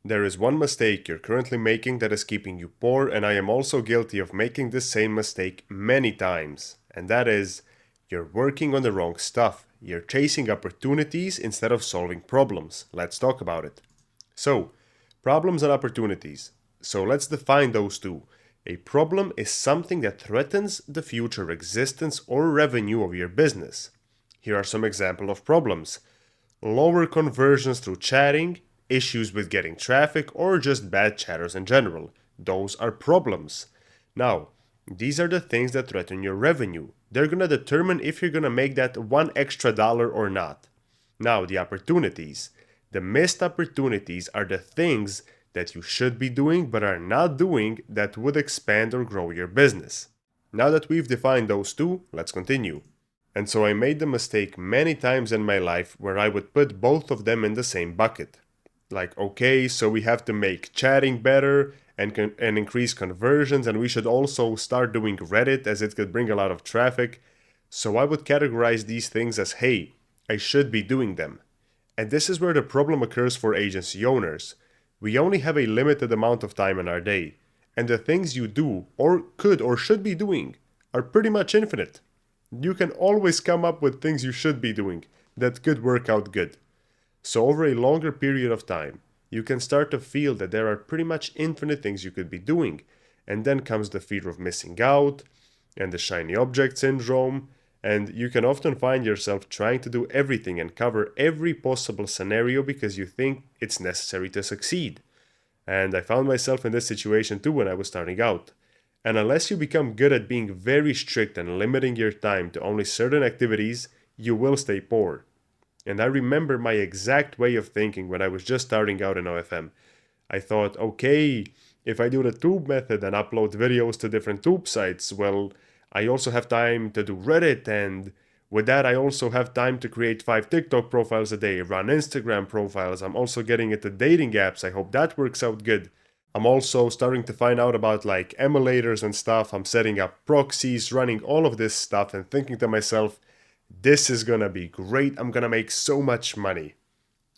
There is one mistake you're currently making that is keeping you poor, and I am also guilty of making this same mistake many times. And that is, you're working on the wrong stuff. You're chasing opportunities instead of solving problems. Let's talk about it. So, problems and opportunities. So let's define those two. A problem is something that threatens the future existence or revenue of your business. Here are some examples of problems: lower conversions through chatting, issues with getting traffic, or just bad chatters in general. Those are problems. Now, these are the things that threaten your revenue. They're gonna determine if you're gonna make that one extra dollar or not. Now, the opportunities. The missed opportunities are the things that you should be doing but are not doing that would expand or grow your business. Now that we've defined those two, let's continue. And so I made the mistake many times in my life where I would put both of them in the same bucket. Like, okay, so we have to make chatting better and increase conversions, and we should also start doing Reddit as it could bring a lot of traffic. So I would categorize these things as, hey, I should be doing them. And this is where the problem occurs for agency owners. We only have a limited amount of time in our day, and the things you do or could or should be doing are pretty much infinite. You can always come up with things you should be doing that could work out good. So over a longer period of time, you can start to feel that there are pretty much infinite things you could be doing. And then comes the fear of missing out and the shiny object syndrome. And you can often find yourself trying to do everything and cover every possible scenario because you think it's necessary to succeed. And I found myself in this situation too when I was starting out. And unless you become good at being very strict and limiting your time to only certain activities, you will stay poor. And I remember my exact way of thinking when I was just starting out in OFM. I thought, okay, if I do the tube method and upload videos to different tube sites, well, I also have time to do Reddit, and with that I also have time to create 5 TikTok profiles a day, run Instagram profiles. I'm also getting into dating apps. I hope that works out good. I'm also starting to find out about like emulators and stuff. I'm setting up proxies, running all of this stuff and thinking to myself, this is gonna be great. I'm gonna make so much money.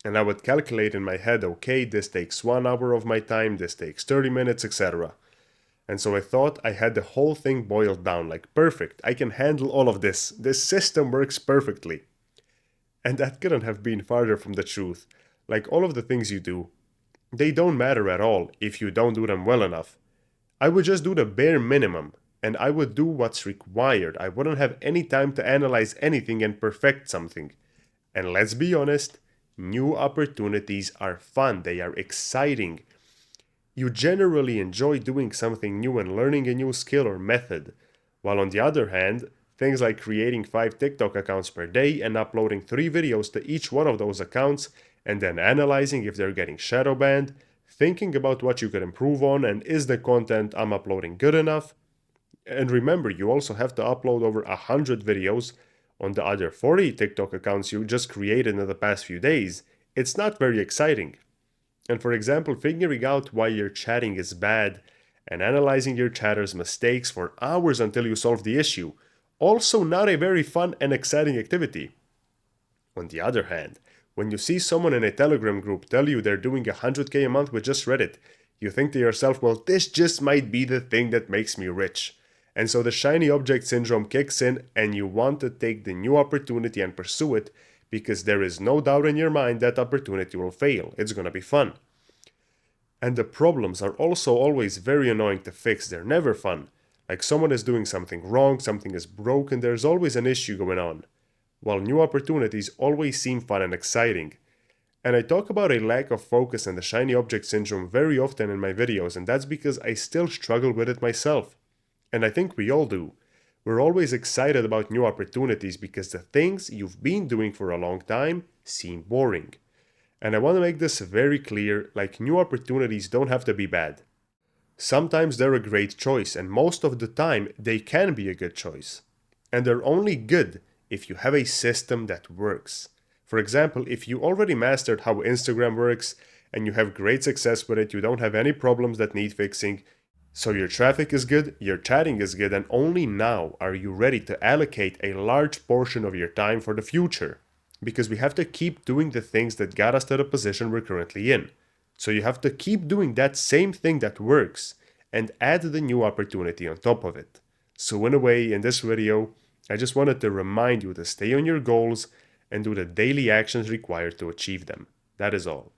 And I would calculate in my head, okay, this takes 1 hour of my time, this takes 30 minutes, etc. And so I thought I had the whole thing boiled down, like perfect. I can handle all of this. This system works perfectly. And that couldn't have been farther from the truth. Like all of the things you do, they don't matter at all if you don't do them well enough. I would just do the bare minimum, and I would do what's required. I wouldn't have any time to analyze anything and perfect something. And let's be honest, new opportunities are fun, they are exciting. You generally enjoy doing something new and learning a new skill or method, while on the other hand, things like creating 5 TikTok accounts per day and uploading 3 videos to each one of those accounts and then analyzing if they're getting shadow banned, thinking about what you could improve on and is the content I'm uploading good enough. And remember, you also have to upload over 100 videos on the other 40 TikTok accounts you just created in the past few days. It's not very exciting. And for example, figuring out why your chatting is bad and analyzing your chatter's mistakes for hours until you solve the issue, also not a very fun and exciting activity. On the other hand, when you see someone in a Telegram group tell you they're doing 100k a month with just Reddit, you think to yourself, well, this just might be the thing that makes me rich. And so the shiny object syndrome kicks in and you want to take the new opportunity and pursue it because there is no doubt in your mind that opportunity will fail. It's gonna be fun. And the problems are also always very annoying to fix. They're never fun. Like someone is doing something wrong, something is broken, there's always an issue going on. While new opportunities always seem fun and exciting. And I talk about a lack of focus and the shiny object syndrome very often in my videos, and that's because I still struggle with it myself. And I think we all do. We're always excited about new opportunities because the things you've been doing for a long time seem boring. And I want to make this very clear, like new opportunities don't have to be bad. Sometimes they're a great choice, and most of the time they can be a good choice. And they're only good if you have a system that works. For example, if you already mastered how Instagram works and you have great success with it, you don't have any problems that need fixing, so your traffic is good, your chatting is good, and only now are you ready to allocate a large portion of your time for the future. Because we have to keep doing the things that got us to the position we're currently in. So you have to keep doing that same thing that works and add the new opportunity on top of it. So in a way, in this video, I just wanted to remind you to stay on your goals and do the daily actions required to achieve them. That is all.